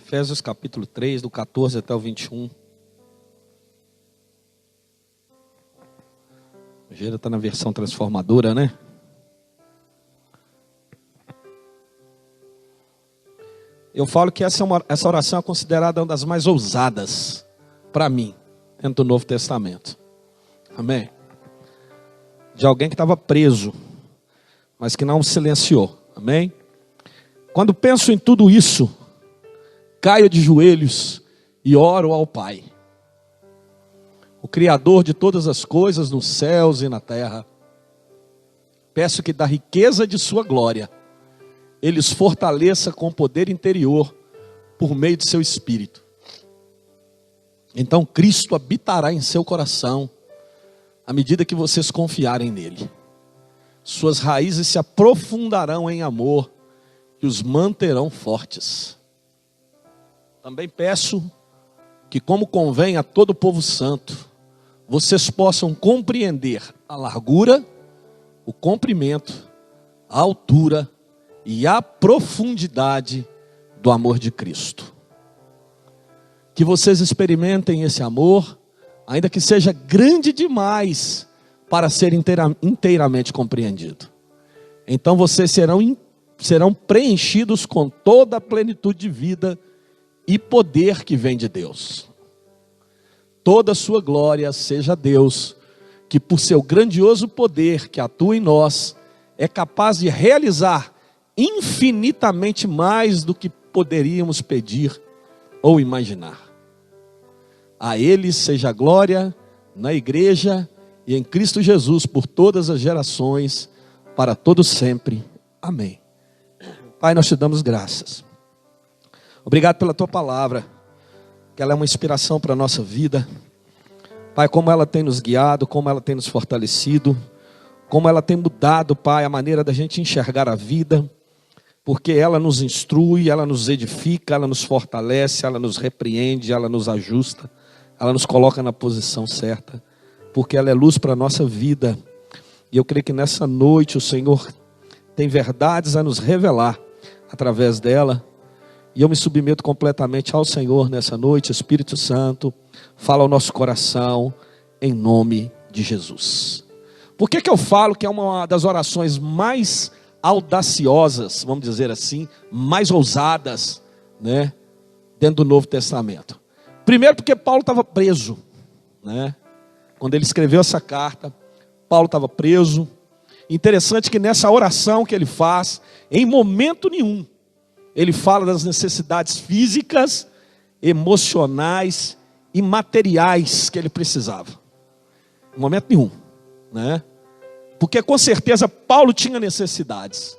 Efésios capítulo 3, do 14 até o 21. O Gera está na versão transformadora, né? Eu falo que essa oração é considerada uma das mais ousadas para mim, dentro do Novo Testamento. Amém? De alguém que estava preso, mas que não silenciou. Amém? Quando penso em tudo isso, caio de joelhos e oro ao Pai, o Criador de todas as coisas nos céus e na terra. Peço que da riqueza de sua glória, Ele os fortaleça com poder interior, por meio de seu Espírito. Então Cristo habitará em seu coração, à medida que vocês confiarem nele. Suas raízes se aprofundarão em amor, e os manterão fortes. Também peço que, como convém a todo o povo santo, vocês possam compreender a largura, o comprimento, a altura e a profundidade do amor de Cristo. Que vocês experimentem esse amor, ainda que seja grande demais para ser inteiramente compreendido. Então vocês serão preenchidos com toda a plenitude de vida e poder que vem de Deus. Toda a sua glória seja a Deus, que por seu grandioso poder que atua em nós, é capaz de realizar infinitamente mais do que poderíamos pedir ou imaginar. A Ele seja a glória na igreja e em Cristo Jesus por todas as gerações, para todo sempre. Amém. Pai, nós te damos graças. Obrigado pela tua palavra, que ela é uma inspiração para a nossa vida. Pai, como ela tem nos guiado, como ela tem nos fortalecido, como ela tem mudado, Pai, a maneira da gente enxergar a vida, porque ela nos instrui, ela nos edifica, ela nos fortalece, ela nos repreende, ela nos ajusta, ela nos coloca na posição certa, porque ela é luz para a nossa vida. E eu creio que nessa noite o Senhor tem verdades a nos revelar através dela, e eu me submeto completamente ao Senhor nessa noite. Espírito Santo, fala ao nosso coração, em nome de Jesus. Por que eu falo que é uma das orações mais audaciosas, vamos dizer assim, mais ousadas, né, dentro do Novo Testamento? Primeiro porque Paulo estava preso, né? Quando ele escreveu essa carta, Paulo estava preso. Interessante que nessa oração que ele faz, em momento nenhum, ele fala das necessidades físicas, emocionais e materiais que ele precisava. Em momento nenhum, né? Porque com certeza Paulo tinha necessidades.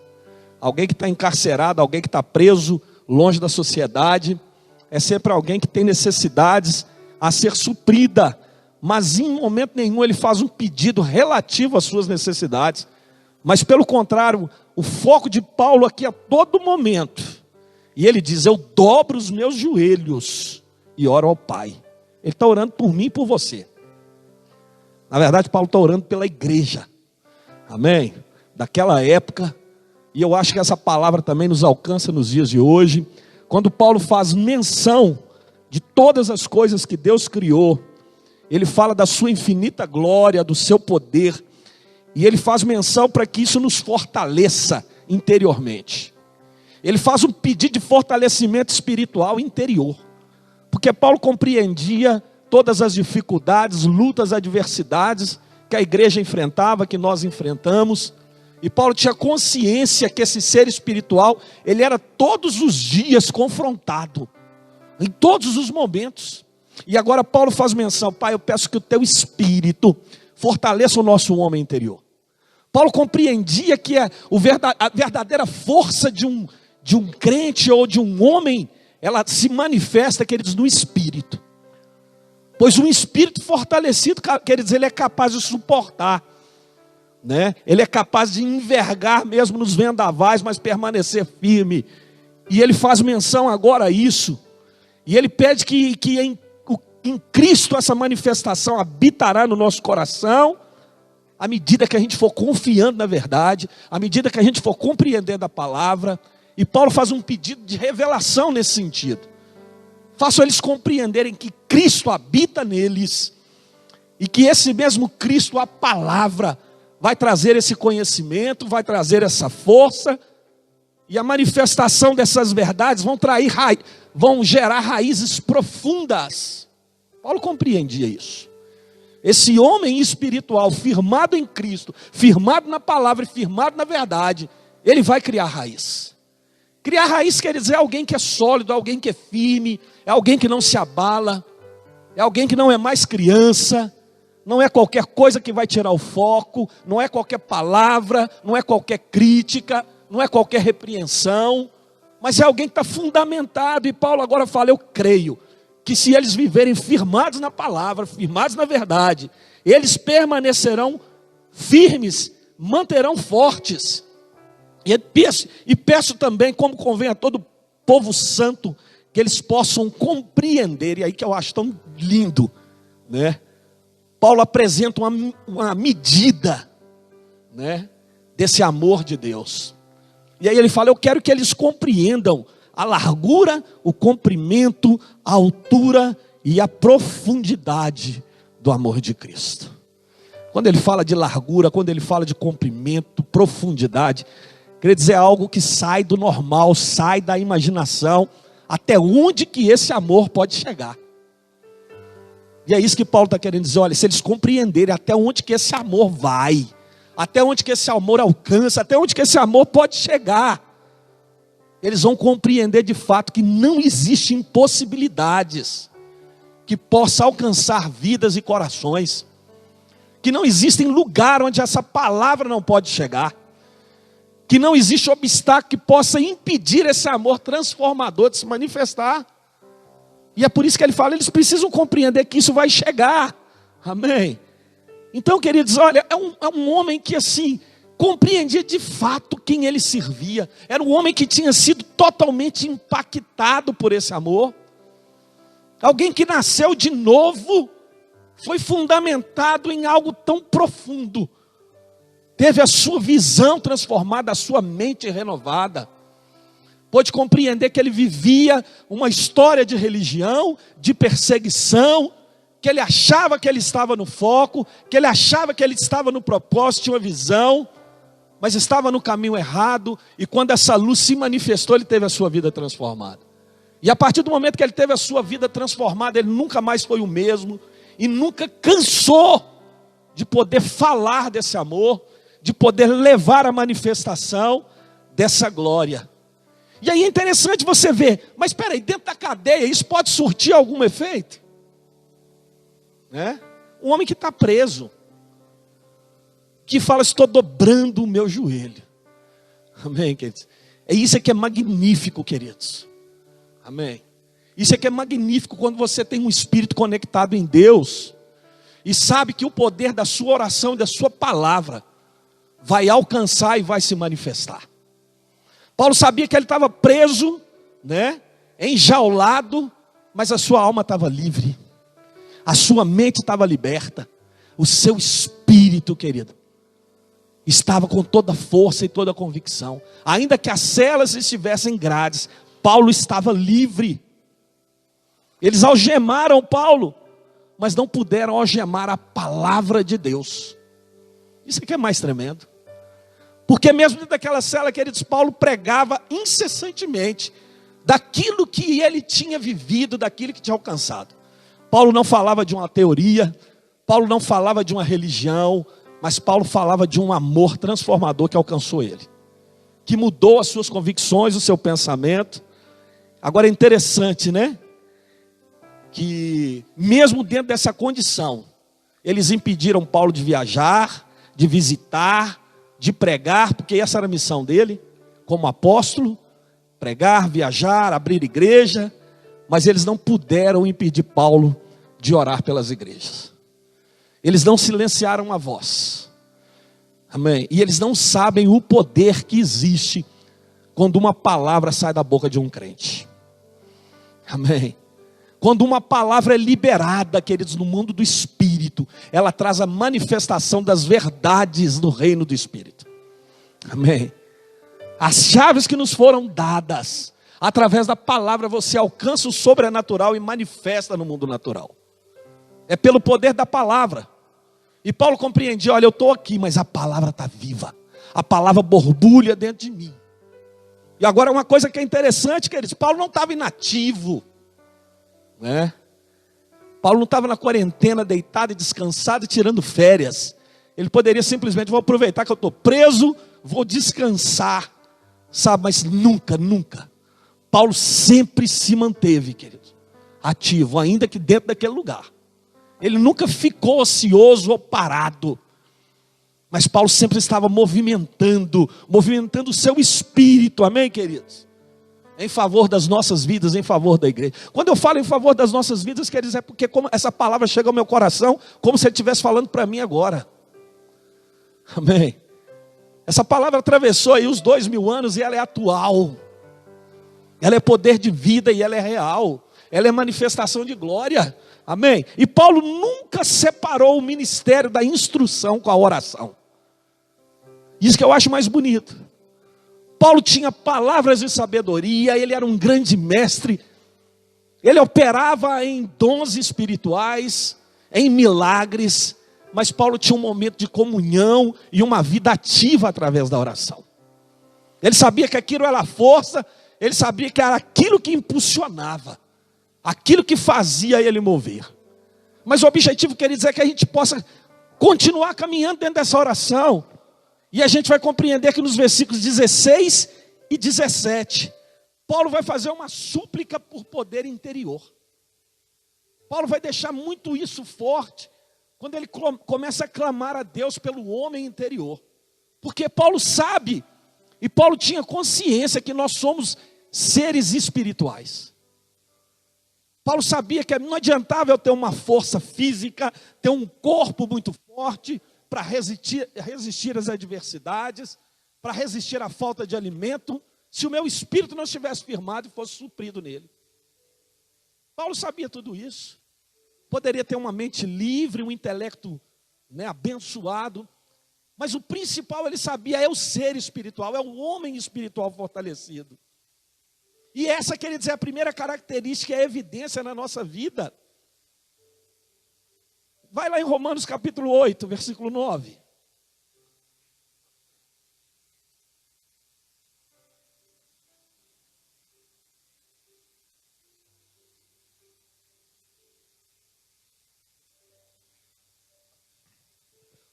Alguém que está encarcerado, alguém que está preso, longe da sociedade, é sempre alguém que tem necessidades a ser suprida. Mas em momento nenhum ele faz um pedido relativo às suas necessidades. Mas pelo contrário, o foco de Paulo aqui a todo momento, e ele diz: eu dobro os meus joelhos e oro ao Pai. Ele está orando por mim e por você. Na verdade, Paulo está orando pela igreja, amém? Daquela época. E eu acho que essa palavra também nos alcança nos dias de hoje, quando Paulo faz menção de todas as coisas que Deus criou. Ele fala da sua infinita glória, do seu poder, e ele faz menção para que isso nos fortaleça interiormente. Ele faz um pedido de fortalecimento espiritual interior, porque Paulo compreendia todas as dificuldades, lutas, adversidades que a igreja enfrentava, que nós enfrentamos, e Paulo tinha consciência que esse ser espiritual, ele era todos os dias confrontado, em todos os momentos. E agora Paulo faz menção: Pai, eu peço que o teu Espírito fortaleça o nosso homem interior. Paulo compreendia que a verdadeira força de um crente ou de um homem, ela se manifesta, queridos, no Espírito. Pois um Espírito fortalecido, queridos, ele é capaz de suportar, né? Ele é capaz de envergar mesmo nos vendavais, mas permanecer firme. E ele faz menção agora a isso. E ele pede que em Cristo essa manifestação habitará no nosso coração, à medida que a gente for confiando na verdade, à medida que a gente for compreendendo a palavra. E Paulo faz um pedido de revelação nesse sentido. Faço eles compreenderem que Cristo habita neles. E que esse mesmo Cristo, a palavra, vai trazer esse conhecimento, vai trazer essa força. E a manifestação dessas verdades vão gerar raízes profundas. Paulo compreendia isso. Esse homem espiritual, firmado em Cristo, firmado na palavra e firmado na verdade, ele vai criar raiz. Criar raiz quer dizer alguém que é sólido, alguém que é firme, é alguém que não se abala, é alguém que não é mais criança, não é qualquer coisa que vai tirar o foco, não é qualquer palavra, não é qualquer crítica, não é qualquer repreensão, mas é alguém que está fundamentado. E Paulo agora fala: eu creio que se eles viverem firmados na palavra, firmados na verdade, eles permanecerão firmes, manterão fortes. E peço também, como convém a todo povo santo, que eles possam compreender, e aí que eu acho tão lindo, né? Paulo apresenta uma medida, né, desse amor de Deus. E aí ele fala: eu quero que eles compreendam a largura, o comprimento, a altura e a profundidade do amor de Cristo. Quando ele fala de largura, quando ele fala de comprimento, profundidade, quer dizer algo que sai do normal, sai da imaginação, até onde que esse amor pode chegar. E é isso que Paulo está querendo dizer: olha, se eles compreenderem até onde que esse amor vai, até onde que esse amor alcança, até onde que esse amor pode chegar, eles vão compreender de fato que não existem impossibilidades que possa alcançar vidas e corações, que não existe lugar onde essa palavra não pode chegar, que não existe obstáculo que possa impedir esse amor transformador de se manifestar. E é por isso que ele fala: eles precisam compreender que isso vai chegar. Amém? Então, queridos, olha, é um homem que assim compreendia de fato quem ele servia. Era um homem que tinha sido totalmente impactado por esse amor. Alguém que nasceu de novo, foi fundamentado em algo tão profundo. Teve a sua visão transformada, a sua mente renovada. Pôde compreender que ele vivia uma história de religião, de perseguição, que ele achava que ele estava no foco, que ele achava que ele estava no propósito, tinha uma visão, mas estava no caminho errado. E quando essa luz se manifestou, ele teve a sua vida transformada. E a partir do momento que ele teve a sua vida transformada, ele nunca mais foi o mesmo, e nunca cansou de poder falar desse amor, de poder levar a manifestação dessa glória. E aí é interessante você ver: mas espera aí, dentro da cadeia isso pode surtir algum efeito? Né? Um homem que está preso, que fala: estou dobrando o meu joelho. Amém, queridos? É isso que é magnífico, queridos. Amém. Isso que é magnífico quando você tem um espírito conectado em Deus e sabe que o poder da sua oração e da sua palavra vai alcançar e vai se manifestar. Paulo sabia que ele estava preso, né, enjaulado, mas a sua alma estava livre, a sua mente estava liberta, o seu espírito, querido, estava com toda a força e toda a convicção. Ainda que as celas estivessem grades, Paulo estava livre. Eles algemaram Paulo, mas não puderam algemar a palavra de Deus. Isso aqui é mais tremendo. Porque mesmo dentro daquela cela, queridos, Paulo pregava incessantemente daquilo que ele tinha vivido, daquilo que tinha alcançado. Paulo não falava de uma teoria, Paulo não falava de uma religião, mas Paulo falava de um amor transformador que alcançou ele, que mudou as suas convicções, o seu pensamento. Agora é interessante, né? Que mesmo dentro dessa condição, eles impediram Paulo de viajar, de visitar, de pregar, porque essa era a missão dele, como apóstolo: pregar, viajar, abrir igreja. Mas eles não puderam impedir Paulo de orar pelas igrejas. Eles não silenciaram a voz. Amém? E eles não sabem o poder que existe quando uma palavra sai da boca de um crente. Amém? Quando uma palavra é liberada, queridos, no mundo do Espírito, ela traz a manifestação das verdades no reino do Espírito. Amém? As chaves que nos foram dadas, Através da palavra você alcança o sobrenatural e manifesta no mundo natural. É pelo poder da palavra. E Paulo compreendia, olha, eu estou aqui, mas a palavra está viva. A palavra borbulha dentro de mim. E agora uma coisa que é interessante, queridos, Paulo não estava inativo, né? Paulo não estava na quarentena, deitado e descansado e tirando férias. Ele poderia simplesmente, vou aproveitar que eu estou preso, vou descansar, sabe? Mas nunca, nunca. Paulo sempre se manteve, querido, ativo, ainda que dentro daquele lugar. Ele nunca ficou ocioso ou parado. Mas Paulo sempre estava movimentando o seu espírito, amém, queridos? Em favor das nossas vidas, em favor da igreja. Quando eu falo em favor das nossas vidas, quer dizer, é porque como essa palavra chega ao meu coração, como se ele estivesse falando para mim agora. Amém? Essa palavra atravessou aí os 2000 anos e ela é atual. Ela é poder de vida e ela é real. Ela é manifestação de glória. Amém? E Paulo nunca separou o ministério da instrução com a oração. Isso que eu acho mais bonito. Paulo tinha palavras de sabedoria, ele era um grande mestre. Ele operava em dons espirituais, em milagres. Mas Paulo tinha um momento de comunhão e uma vida ativa através da oração. Ele sabia que aquilo era força, ele sabia que era aquilo que impulsionava, aquilo que fazia ele mover. Mas o objetivo, queridos, é que a gente possa continuar caminhando dentro dessa oração. E a gente vai compreender que nos versículos 16 e 17, Paulo vai fazer uma súplica por poder interior. Paulo vai deixar muito isso forte, quando ele começa a clamar a Deus pelo homem interior. Porque Paulo sabe, e Paulo tinha consciência que nós somos seres espirituais. Paulo sabia que não adiantava eu ter uma força física, ter um corpo muito forte, para resistir às adversidades, para resistir à falta de alimento, se o meu espírito não estivesse firmado e fosse suprido nele. Paulo sabia tudo isso. Poderia ter uma mente livre, um intelecto, né, abençoado, mas o principal ele sabia é o ser espiritual, é o homem espiritual fortalecido. E essa, quer dizer, é a primeira característica, é a evidência na nossa vida. Vai lá em Romanos capítulo 8, versículo 9.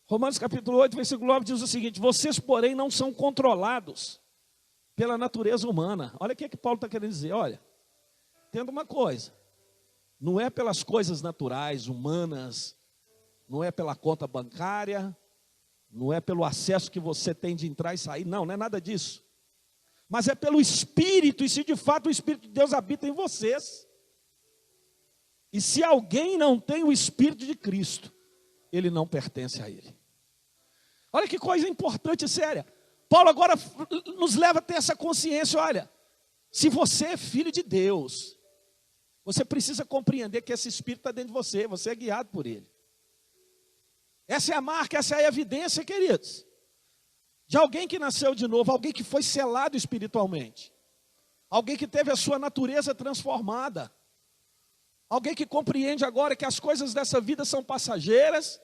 Romanos capítulo 8, versículo 9 diz o seguinte: vocês, porém, não são controlados pela natureza humana. Olha o que Paulo está querendo dizer. Olha, entenda uma coisa. Não é pelas coisas naturais, humanas, não é pela conta bancária, não é pelo acesso que você tem de entrar e sair, não é nada disso. Mas é pelo Espírito, e se de fato o Espírito de Deus habita em vocês. E se alguém não tem o Espírito de Cristo, ele não pertence a ele. Olha que coisa importante e séria. Paulo agora nos leva a ter essa consciência, olha, se você é filho de Deus, você precisa compreender que esse Espírito está dentro de você, você é guiado por ele. Essa é a marca, essa é a evidência, queridos, de alguém que nasceu de novo, alguém que foi selado espiritualmente, alguém que teve a sua natureza transformada, alguém que compreende agora que as coisas dessa vida são passageiras,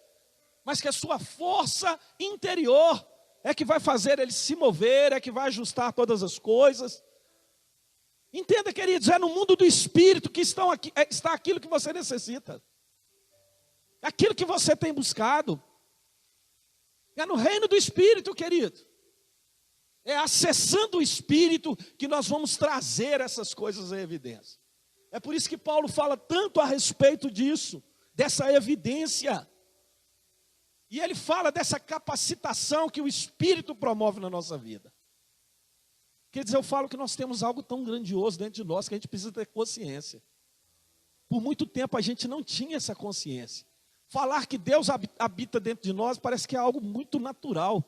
mas que a sua força interior é que vai fazer ele se mover, é que vai ajustar todas as coisas. Entenda, queridos, é no mundo do Espírito que está aquilo que você necessita. Aquilo que você tem buscado. É no reino do Espírito, querido. É acessando o Espírito que nós vamos trazer essas coisas à evidência. É por isso que Paulo fala tanto a respeito disso, dessa evidência. E ele fala dessa capacitação que o Espírito promove na nossa vida. Quer dizer, eu falo que nós temos algo tão grandioso dentro de nós que a gente precisa ter consciência. Por muito tempo a gente não tinha essa consciência. Falar que Deus habita dentro de nós parece que é algo muito natural.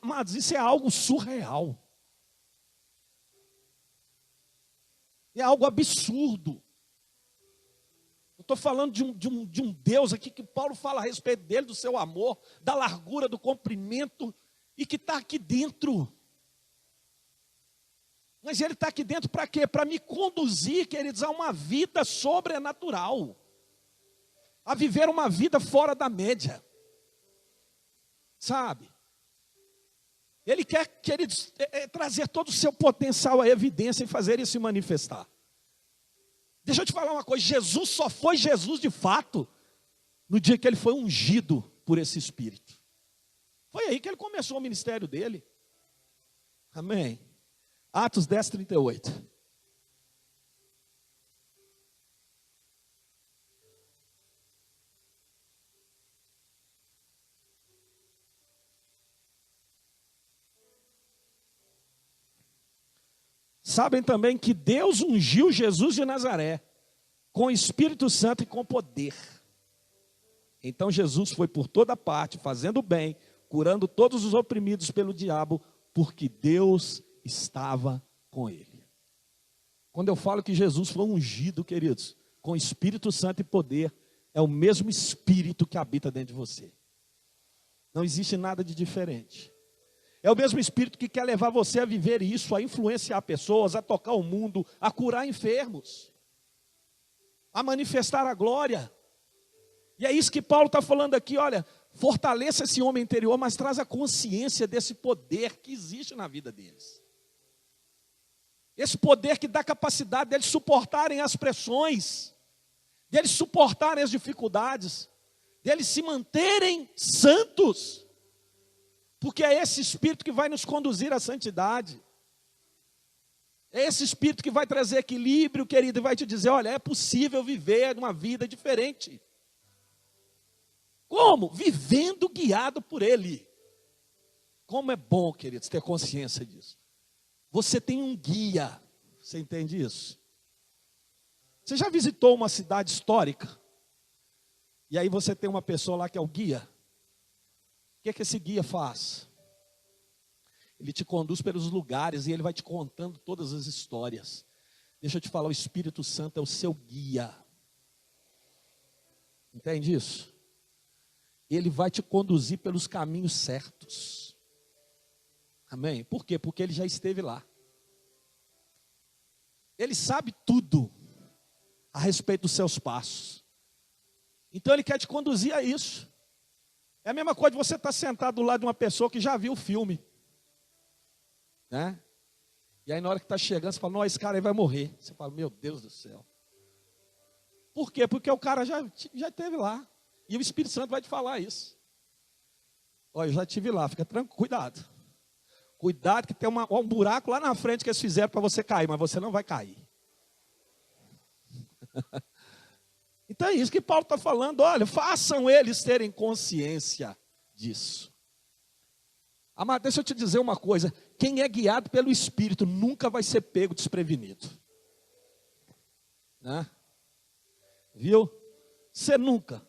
Amados, isso é algo surreal. É algo absurdo. Eu estou falando de um Deus aqui que Paulo fala a respeito dele, do seu amor, da largura, do comprimento, e que está aqui dentro. Mas ele está aqui dentro para quê? Para me conduzir, queridos, a uma vida sobrenatural. A viver uma vida fora da média. Sabe? Ele quer, queridos, trazer todo o seu potencial à evidência e fazer isso se manifestar. Deixa eu te falar uma coisa, Jesus só foi Jesus de fato no dia que ele foi ungido por esse Espírito. Foi aí que ele começou o ministério dele. Amém. Atos 10, 38. Sabem também que Deus ungiu Jesus de Nazaré com o Espírito Santo e com poder. Então Jesus foi por toda parte, fazendo bem, curando todos os oprimidos pelo diabo, porque Deus estava com ele. Quando eu falo que Jesus foi ungido, queridos, com Espírito Santo e poder, é o mesmo Espírito que habita dentro de você. Não existe nada de diferente. É o mesmo Espírito que quer levar você a viver isso, a influenciar pessoas, a tocar o mundo, a curar enfermos, a manifestar a glória. E é isso que Paulo está falando aqui, olha, fortaleça esse homem interior, mas traz a consciência desse poder que existe na vida deles. Esse poder que dá capacidade deles suportarem as pressões, deles suportarem as dificuldades, deles se manterem santos, porque é esse Espírito que vai nos conduzir à santidade. É esse Espírito que vai trazer equilíbrio, querido, e vai te dizer, olha, é possível viver uma vida diferente. Como? Vivendo guiado por Ele. Como é bom, queridos, ter consciência disso. Você tem um guia, você entende isso? Você já visitou uma cidade histórica? E aí você tem uma pessoa lá que é o guia. O que esse guia faz? Ele te conduz pelos lugares e ele vai te contando todas as histórias. Deixa eu te falar, o Espírito Santo é o seu guia. Entende isso? Ele vai te conduzir pelos caminhos certos. Amém? Por quê? Porque ele já esteve lá. Ele sabe tudo a respeito dos seus passos. Então ele quer te conduzir a isso. É a mesma coisa de você estar sentado do lado de uma pessoa que já viu o filme. Né? E aí na hora que está chegando, você fala, não, esse cara aí vai morrer. Você fala, meu Deus do céu. Por quê? Porque o cara já esteve lá. E o Espírito Santo vai te falar isso. Olha, eu já estive lá, fica tranquilo, cuidado. Cuidado que tem um buraco lá na frente que eles fizeram para você cair, mas você não vai cair. Então é isso que Paulo está falando, olha, façam eles terem consciência disso. Amado, deixa eu te dizer uma coisa, quem é guiado pelo Espírito nunca vai ser pego desprevenido. Né? Viu? Você nunca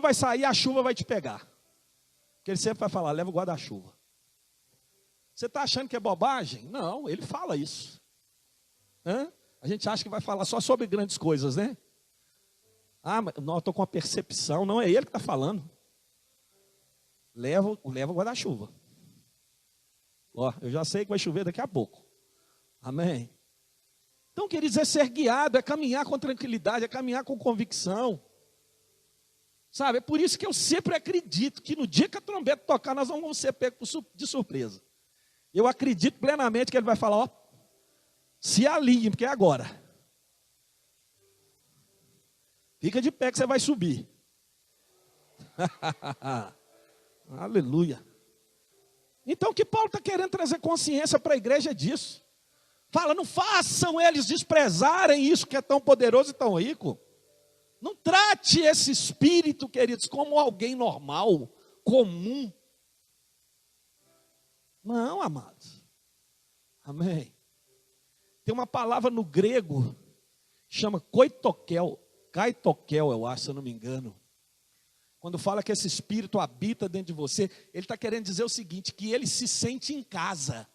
vai sair, a chuva vai te pegar. Porque ele sempre vai falar, leva o guarda-chuva. Você está achando que é bobagem? Não, ele fala isso. Hã? A gente acha que vai falar só sobre grandes coisas, né? Ah, mas não, eu estou com uma percepção. Não é ele que está falando. Leva o guarda-chuva. Ó, eu já sei que vai chover daqui a pouco. Amém? Então, queridos, é ser guiado, é caminhar com tranquilidade, é caminhar com convicção. Sabe, é por isso que eu sempre acredito que no dia que a trombeta tocar, nós vamos ser pegos de surpresa. Eu acredito plenamente que ele vai falar, ó, se alinhe, porque é agora. Fica de pé que você vai subir. Aleluia. Então o que Paulo está querendo trazer consciência para a igreja é disso. Fala, não façam eles desprezarem isso que é tão poderoso e tão rico. Não trate esse espírito, queridos, como alguém normal, comum. Não, amados. Amém. Tem uma palavra no grego, chama kaitokel, eu acho, se eu não me engano. Quando fala que esse espírito habita dentro de você, ele está querendo dizer o seguinte, que ele se sente em casa.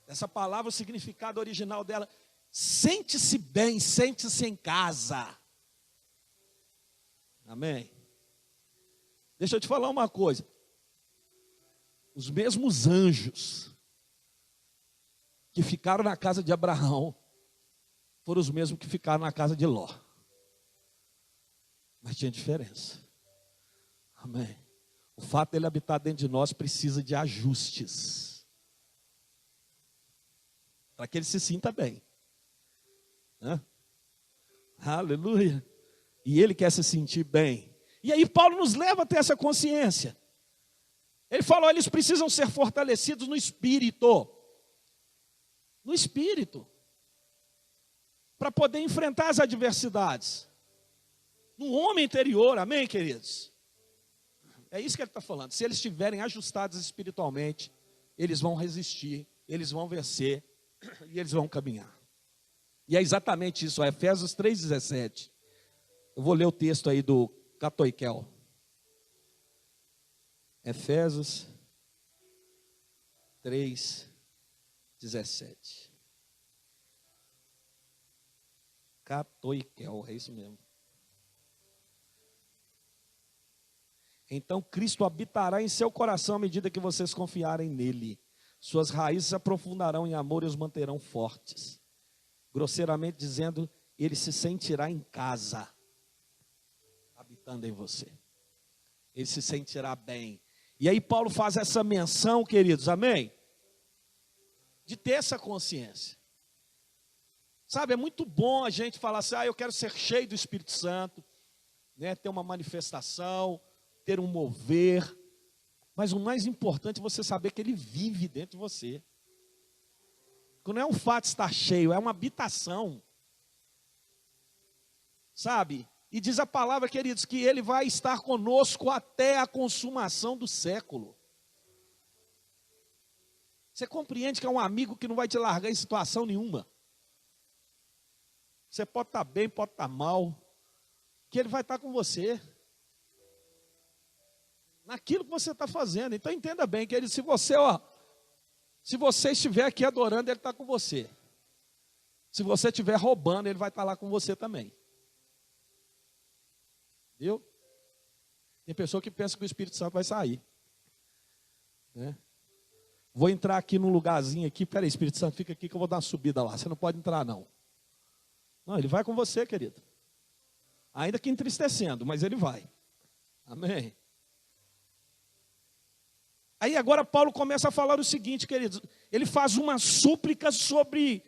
Essa palavra, o significado original dela, sente-se bem, sente-se em casa. Amém? Deixa eu te falar uma coisa. Os mesmos anjos que ficaram na casa de Abraão foram os mesmos que ficaram na casa de Ló. Mas tinha diferença. Amém. O fato dele habitar dentro de nós precisa de ajustes. Para que ele se sinta bem. Aleluia. E ele quer se sentir bem. E aí Paulo nos leva a ter essa consciência. Ele falou, eles precisam ser fortalecidos no espírito. No espírito. Para poder enfrentar as adversidades. No homem interior, amém, queridos? É isso que ele está falando. Se eles estiverem ajustados espiritualmente, eles vão resistir, eles vão vencer e eles vão caminhar. E é exatamente isso, Efésios 3,17. Eu vou ler o texto aí do Catoikel. Efésios 3,17. Catoikel, é isso mesmo. Então Cristo habitará em seu coração à medida que vocês confiarem nele. Suas raízes se aprofundarão em amor e os manterão fortes. Grosseiramente dizendo, ele se sentirá em casa, habitando em você. Ele se sentirá bem. E aí Paulo faz essa menção, queridos, amém? De ter essa consciência. Sabe, é muito bom a gente falar assim, eu quero ser cheio do Espírito Santo, né, ter uma manifestação, ter um mover, mas o mais importante é você saber que ele vive dentro de você. Não é um fato de estar cheio, é uma habitação. Sabe? E diz a palavra, queridos, que ele vai estar conosco até a consumação do século. Você compreende que é um amigo que não vai te largar em situação nenhuma. Você pode estar bem, pode estar mal, que ele vai estar com você. Naquilo que você está fazendo. Então entenda bem, querido, se você estiver aqui adorando, ele está com você. Se você estiver roubando, ele vai estar lá com você também. Viu? Tem pessoa que pensa que o Espírito Santo vai sair. Né? Vou entrar aqui num lugarzinho aqui, peraí, Espírito Santo, fica aqui que eu vou dar uma subida lá. Você não pode entrar não. Não, ele vai com você, querido. Ainda que entristecendo, mas ele vai. Amém. Aí agora Paulo começa a falar o seguinte, queridos. Ele faz uma súplica sobre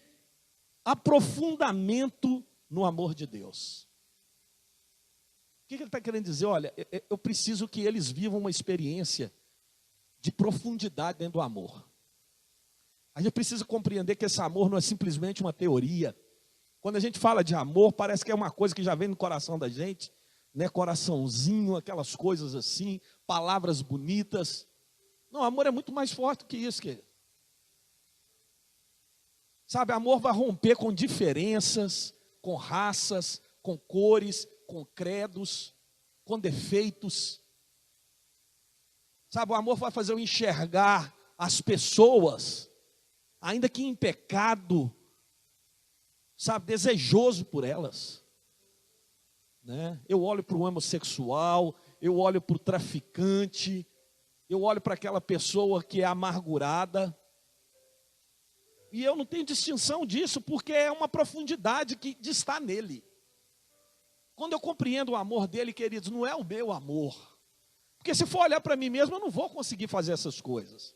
aprofundamento no amor de Deus. O que ele está querendo dizer? Olha, eu preciso que eles vivam uma experiência de profundidade dentro do amor. A gente precisa compreender que esse amor não é simplesmente uma teoria. Quando a gente fala de amor, parece que é uma coisa que já vem no coração da gente, né? Coraçãozinho, aquelas coisas assim, palavras bonitas. Não, amor é muito mais forte que isso, querido. Sabe, amor vai romper com diferenças, com raças, com cores, com credos, com defeitos. Sabe, o amor vai fazer eu enxergar as pessoas, ainda que em pecado, sabe, desejoso por elas. Né? Eu olho para o homossexual, eu olho para o traficante, eu olho para aquela pessoa que é amargurada, e eu não tenho distinção disso, porque é uma profundidade que está nele. Quando eu compreendo o amor dele, queridos, não é o meu amor. Porque se for olhar para mim mesmo, eu não vou conseguir fazer essas coisas.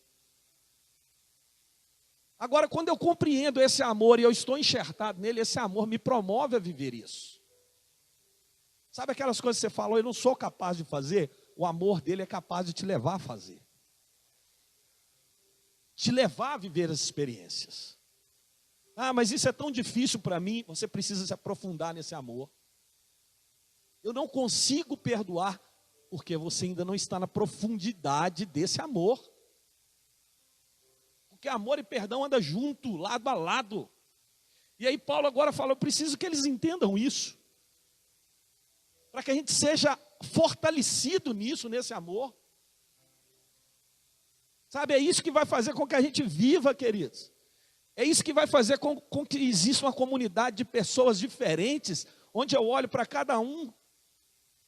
Agora, quando eu compreendo esse amor e eu estou enxertado nele, esse amor me promove a viver isso. Sabe aquelas coisas que você falou, eu não sou capaz de fazer? O amor dele é capaz de te levar a fazer. Te levar a viver as experiências. Ah, mas isso é tão difícil para mim. Você precisa se aprofundar nesse amor. Eu não consigo perdoar, porque você ainda não está na profundidade desse amor. Porque amor e perdão andam junto, lado a lado. E aí Paulo agora fala, eu preciso que eles entendam isso. Para que a gente seja fortalecido nisso, nesse amor. Sabe, é isso que vai fazer com que a gente viva, queridos. É isso que vai fazer com que exista uma comunidade de pessoas diferentes, onde eu olho para cada um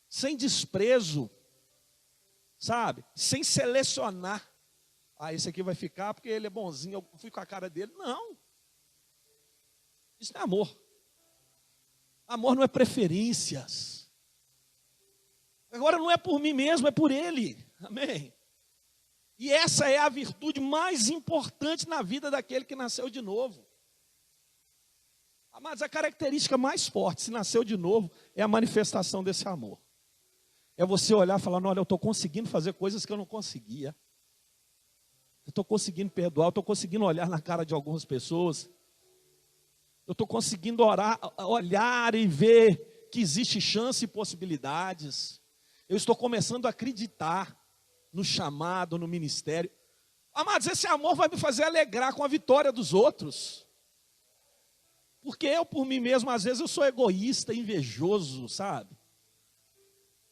sem desprezo, sabe? Sem selecionar. Ah, esse aqui vai ficar porque ele é bonzinho, eu fui com a cara dele. Não. Isso não é amor. Amor não é preferências. Agora não é por mim mesmo, é por Ele. Amém? E essa é a virtude mais importante na vida daquele que nasceu de novo. Mas a característica mais forte, se nasceu de novo, é a manifestação desse amor. É você olhar e falar, olha, eu estou conseguindo fazer coisas que eu não conseguia. Eu estou conseguindo perdoar, eu estou conseguindo olhar na cara de algumas pessoas. Eu estou conseguindo olhar e ver que existe chance e possibilidades. Eu estou começando a acreditar no chamado, no ministério. Amados, esse amor vai me fazer alegrar com a vitória dos outros. Porque eu, por mim mesmo, às vezes eu sou egoísta, invejoso, sabe?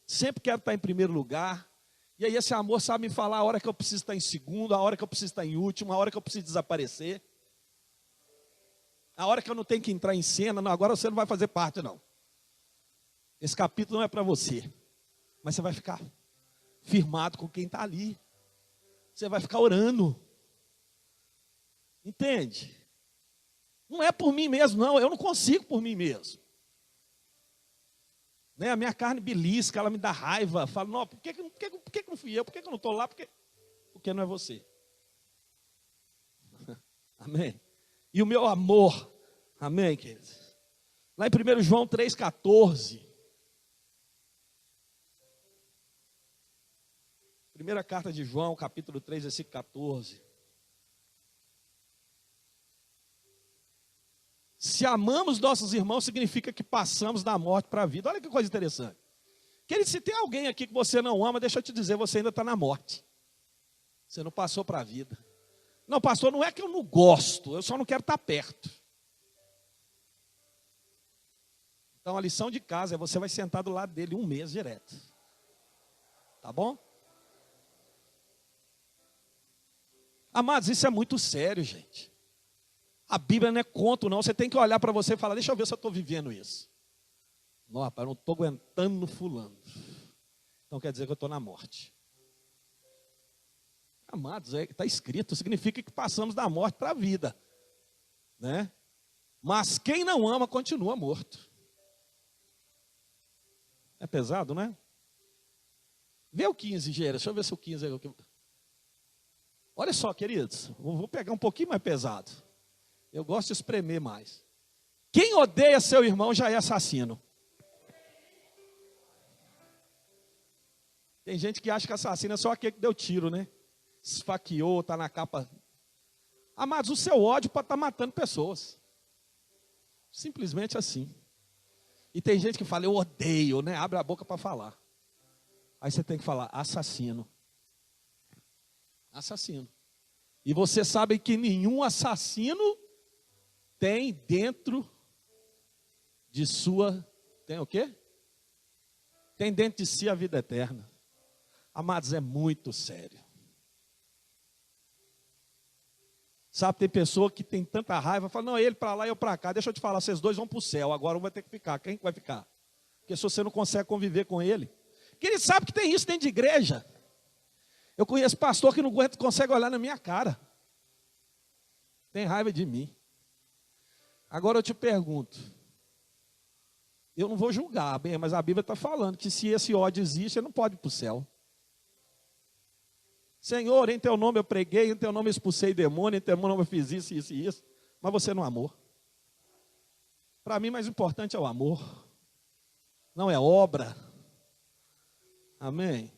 Sempre quero estar em primeiro lugar. E aí esse amor sabe me falar a hora que eu preciso estar em segundo, a hora que eu preciso estar em último, a hora que eu preciso desaparecer. A hora que eu não tenho que entrar em cena, não, agora você não vai fazer parte, não. Esse capítulo não é para você. Mas você vai ficar firmado com quem está ali. Você vai ficar orando. Entende? Não é por mim mesmo, não. Eu não consigo por mim mesmo. Né? A minha carne belisca, ela me dá raiva. Fala, não, por que não fui eu? Por que eu não estou lá? Porque não é você. Amém? E o meu amor, amém, queridos? Lá em 1 João 3,14. Primeira carta de João, capítulo 3, versículo 14. Se amamos nossos irmãos, significa que passamos da morte para a vida. Olha que coisa interessante. Querido, se tem alguém aqui que você não ama, deixa eu te dizer, você ainda está na morte. Você não passou para a vida. Não, pastor, não é que eu não gosto, eu só não quero estar perto. Então a lição de casa é você vai sentar do lado dele 1 mês direto. Tá bom? Amados, isso é muito sério, gente. A Bíblia não é conto, não. Você tem que olhar para você e falar, deixa eu ver se eu estou vivendo isso. Não, rapaz, eu não estou aguentando no fulano. Então quer dizer que eu estou na morte. Amados, está escrito, significa que passamos da morte para a vida. Né? Mas quem não ama continua morto. É pesado, né? Vê o 15, Gera. Deixa eu ver se o 15 é o que... Olha só, queridos, vou pegar um pouquinho mais pesado. Eu gosto de espremer mais. Quem odeia seu irmão já é assassino. Tem gente que acha que assassino é só aquele que deu tiro, né? Esfaqueou, está na capa. Amados, o seu ódio pode estar matando pessoas. Simplesmente assim. E tem gente que fala, eu odeio, né? Abre a boca para falar. Aí você tem que falar, assassino. Assassino. E você sabe que nenhum assassino tem dentro de sua... Tem o quê? Tem dentro de si a vida eterna. Amados, é muito sério. Sabe, tem pessoa que tem tanta raiva, fala, não, ele para lá e eu para cá. Deixa eu te falar, vocês dois vão para o céu, agora um vai ter que ficar. Quem vai ficar? Porque se você não consegue conviver com ele. Porque ele sabe que tem isso dentro de igreja. Eu conheço pastor que não consegue olhar na minha cara. Tem raiva de mim. Agora eu te pergunto. Eu não vou julgar, bem, mas a Bíblia está falando que se esse ódio existe, ele não pode ir para o céu. Senhor, em teu nome eu preguei, em teu nome eu expulsei demônio, em teu nome eu fiz isso, isso e isso. Mas você não amou. Para mim, mais importante é o amor. Não é obra. Amém?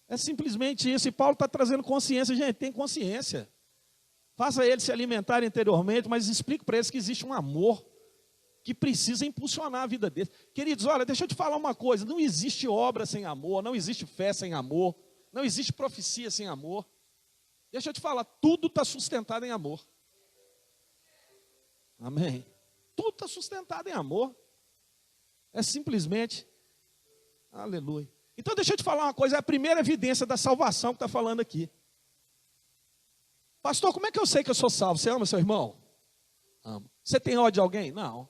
É simplesmente isso. E Paulo está trazendo consciência. Gente, tem consciência. Faça eles se alimentarem interiormente, mas explique para eles que existe um amor que precisa impulsionar a vida deles. Queridos, olha, deixa eu te falar uma coisa. Não existe obra sem amor, não existe fé sem amor, não existe profecia sem amor. Deixa eu te falar, tudo está sustentado em amor. Amém? Tudo está sustentado em amor. É simplesmente, aleluia. Então deixa eu te falar uma coisa, é a primeira evidência da salvação que está falando aqui. Pastor, como é que eu sei que eu sou salvo? Você ama seu irmão? Amo. Você tem ódio de alguém? Não.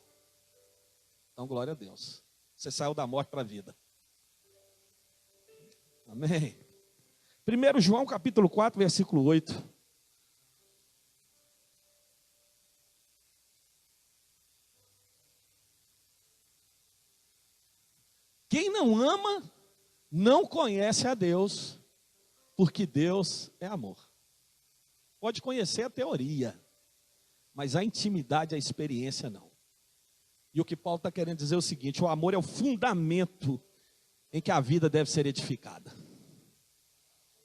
Então glória a Deus. Você saiu da morte para a vida. Amém. 1 João capítulo 4, versículo 8. não ama, não conhece a Deus, porque Deus é amor. Pode conhecer a teoria, mas a intimidade, a experiência não. E o que Paulo está querendo dizer é o seguinte: o amor é o fundamento em que a vida deve ser edificada.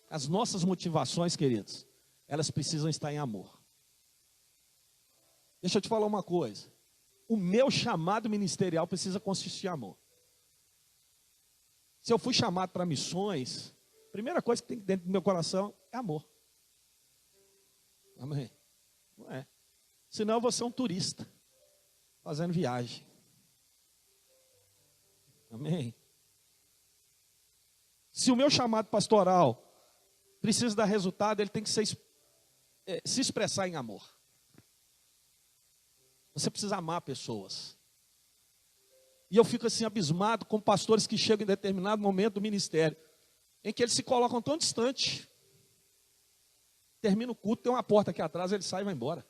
As nossas motivações, queridos, elas precisam estar em amor. Deixa eu te falar uma coisa. O meu chamado ministerial precisa consistir em amor. Se eu fui chamado para missões, a primeira coisa que tem dentro do meu coração é amor. Amém? Não é. Senão eu vou ser um turista, fazendo viagem. Amém? Se o meu chamado pastoral precisa dar resultado, ele tem que se expressar em amor. Você precisa amar pessoas. E eu fico assim abismado com pastores que chegam em determinado momento do ministério, em que eles se colocam tão distante. Termina o culto, tem uma porta aqui atrás, ele sai e vai embora.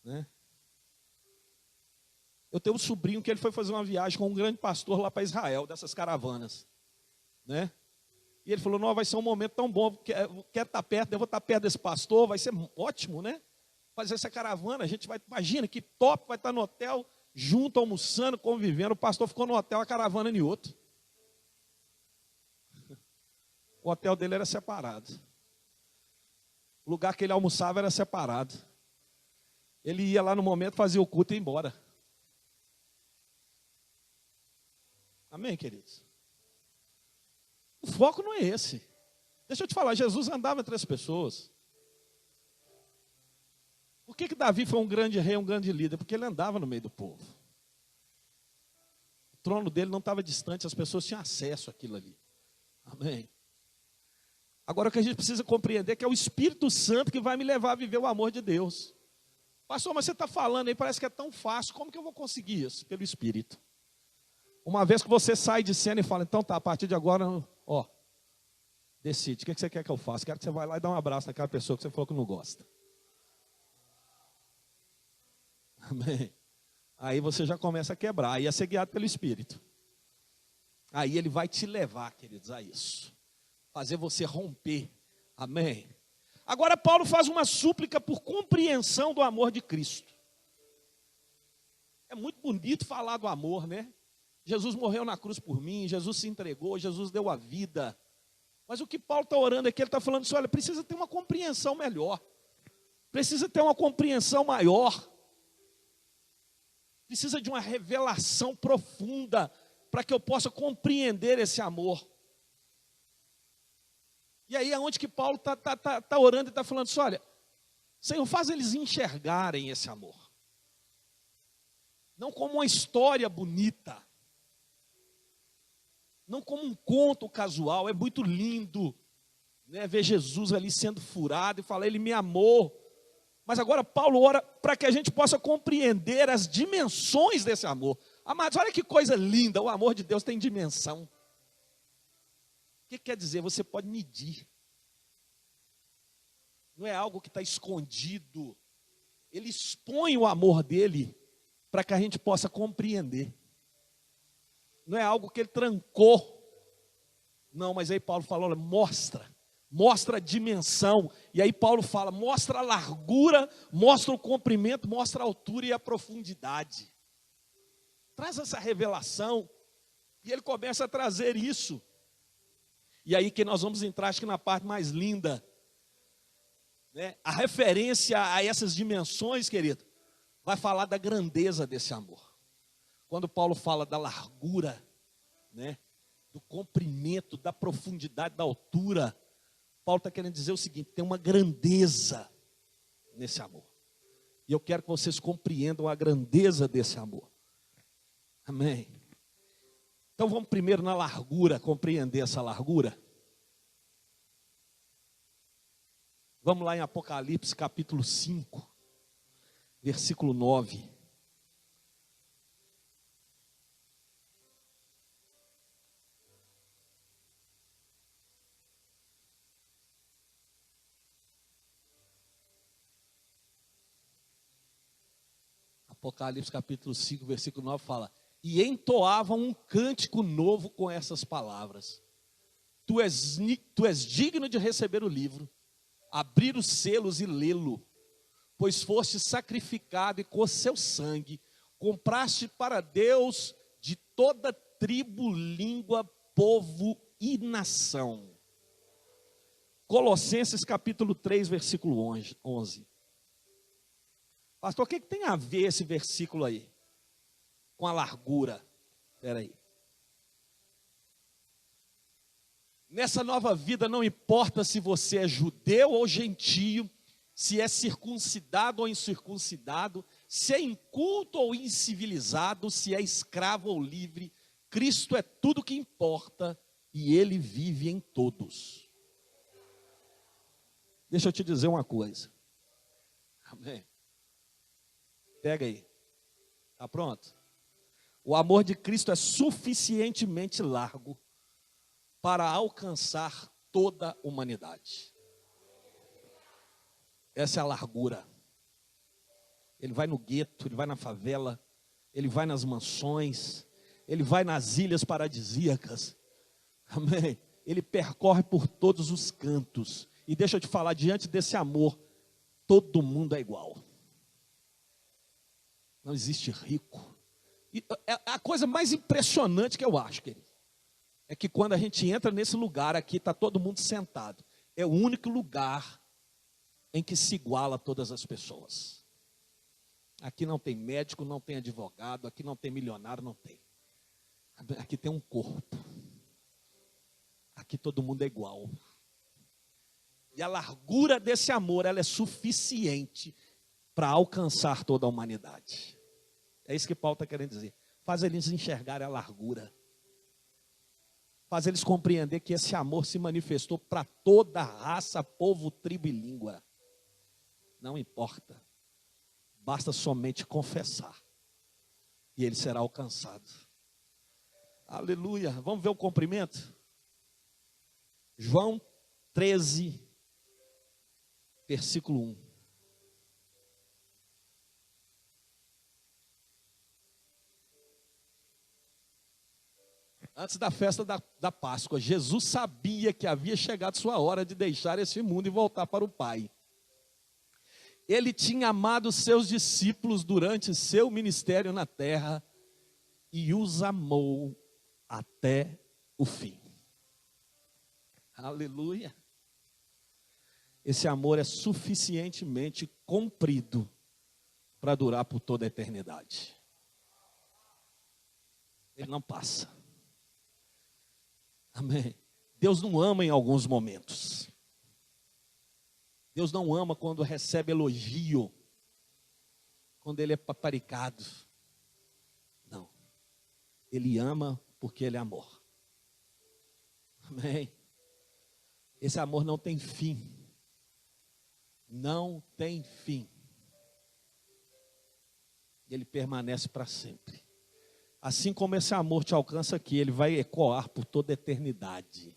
Né? Eu tenho um sobrinho que ele foi fazer uma viagem com um grande pastor lá para Israel, dessas caravanas. Né? E ele falou: não, vai ser um momento tão bom, quero estar perto, eu vou estar perto desse pastor, vai ser ótimo, né? Fazer essa caravana, a gente vai, imagina que top, vai estar no hotel, junto, almoçando, convivendo. O pastor ficou no hotel, a caravana em outro. O hotel dele era separado. O lugar que ele almoçava era separado. Ele ia lá no momento, fazia o culto e ia embora. Amém, queridos? O foco não é esse. Deixa eu te falar, Jesus andava entre as pessoas. Por que Davi foi um grande rei, um grande líder? Porque ele andava no meio do povo. O trono dele não estava distante, as pessoas tinham acesso àquilo ali. Amém? Agora o que a gente precisa compreender é que é o Espírito Santo que vai me levar a viver o amor de Deus. Pastor, mas você está falando aí, parece que é tão fácil, como que eu vou conseguir isso? Pelo Espírito. Uma vez que você sai de cena e fala: então tá, a partir de agora, ó, decide, o que você quer que eu faça? Quero que você vá lá e dá um abraço naquela pessoa que você falou que não gosta. Amém. Aí você já começa a quebrar, aí é ser guiado pelo Espírito. Aí ele vai te levar, queridos, a isso. Fazer você romper. Amém. Agora Paulo faz uma súplica por compreensão do amor de Cristo. É muito bonito falar do amor, né? Jesus morreu na cruz por mim, Jesus se entregou, Jesus deu a vida. Mas o que Paulo está orando aqui, ele está falando assim: olha, precisa ter uma compreensão melhor. Precisa ter uma compreensão maior. Precisa de uma revelação profunda para que eu possa compreender esse amor. E aí é onde que Paulo está orando e está falando assim: olha, Senhor, faz eles enxergarem esse amor. Não como uma história bonita. Não como um conto casual. É muito lindo, né, ver Jesus ali sendo furado e falar: ele me amou. Mas agora Paulo ora para que a gente possa compreender as dimensões desse amor. Amados, olha que coisa linda, o amor de Deus tem dimensão. O que quer dizer? Você pode medir. Não é algo que está escondido. Ele expõe o amor dele para que a gente possa compreender. Não é algo que ele trancou. Não, mas aí Paulo falou: olha, mostra a dimensão. E aí Paulo fala: mostra a largura, mostra o comprimento, mostra a altura e a profundidade. Traz essa revelação. E ele começa a trazer isso. E aí que nós vamos entrar, acho que na parte mais linda, né? A referência a essas dimensões, querido, vai falar da grandeza desse amor. Quando Paulo fala da largura, né, do comprimento, da profundidade, da altura, Paulo está querendo dizer o seguinte: tem uma grandeza nesse amor. E eu quero que vocês compreendam a grandeza desse amor. Amém. Então vamos primeiro na largura, compreender essa largura. Vamos lá em Apocalipse capítulo 5, versículo 9. Apocalipse capítulo 5, versículo 9 fala: e entoavam um cântico novo com essas palavras: tu és digno de receber o livro, abrir os selos e lê-lo, pois foste sacrificado e com seu sangue compraste para Deus de toda tribo, língua, povo e nação. Colossenses capítulo 3, versículo 11. Pastor, o que tem a ver esse versículo aí com a largura? Espera aí. Nessa nova vida não importa se você é judeu ou gentio, se é circuncidado ou incircuncidado, se é inculto ou incivilizado, se é escravo ou livre, Cristo é tudo que importa e Ele vive em todos. Deixa eu te dizer uma coisa. Amém. Pega aí. Está pronto? O amor de Cristo é suficientemente largo para alcançar toda a humanidade. Essa é a largura. Ele vai no gueto, ele vai na favela, ele vai nas mansões, ele vai nas ilhas paradisíacas. Amém? Ele percorre por todos os cantos. E deixa eu te falar, diante desse amor, todo mundo é igual. Não existe rico. E a coisa mais impressionante que eu acho, querido, é que quando a gente entra nesse lugar aqui, está todo mundo sentado. É o único lugar em que se iguala todas as pessoas. Aqui não tem médico, não tem advogado, aqui não tem milionário, não tem. Aqui tem um corpo. Aqui todo mundo é igual. E a largura desse amor, ela é suficiente para alcançar toda a humanidade. É isso que Paulo está querendo dizer. Faz eles enxergarem a largura. Faz eles compreender que esse amor se manifestou para toda a raça, povo, tribo e língua. Não importa. Basta somente confessar. E ele será alcançado. Aleluia. Vamos ver o cumprimento? João 13, versículo 1. Antes da festa da Páscoa, Jesus sabia que havia chegado sua hora de deixar esse mundo e voltar para o Pai. Ele tinha amado seus discípulos durante seu ministério na terra e os amou até o fim. Aleluia. Esse amor é suficientemente comprido para durar por toda a eternidade. Ele não passa. Amém. Deus não ama em alguns momentos. Deus não ama quando recebe elogio, quando ele é paparicado. Não. Ele ama porque ele é amor. Amém. Esse amor não tem fim. Não tem fim. Ele permanece para sempre. Assim como esse amor te alcança aqui, ele vai ecoar por toda a eternidade.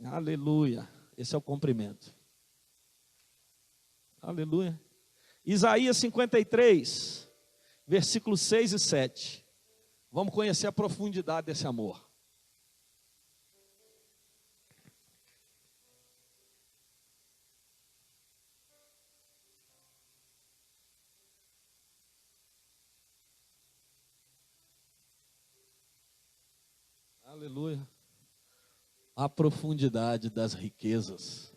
Aleluia. Esse é o cumprimento. Aleluia. Isaías 53, versículos 6 e 7. Vamos conhecer a profundidade desse amor. Aleluia. A profundidade das riquezas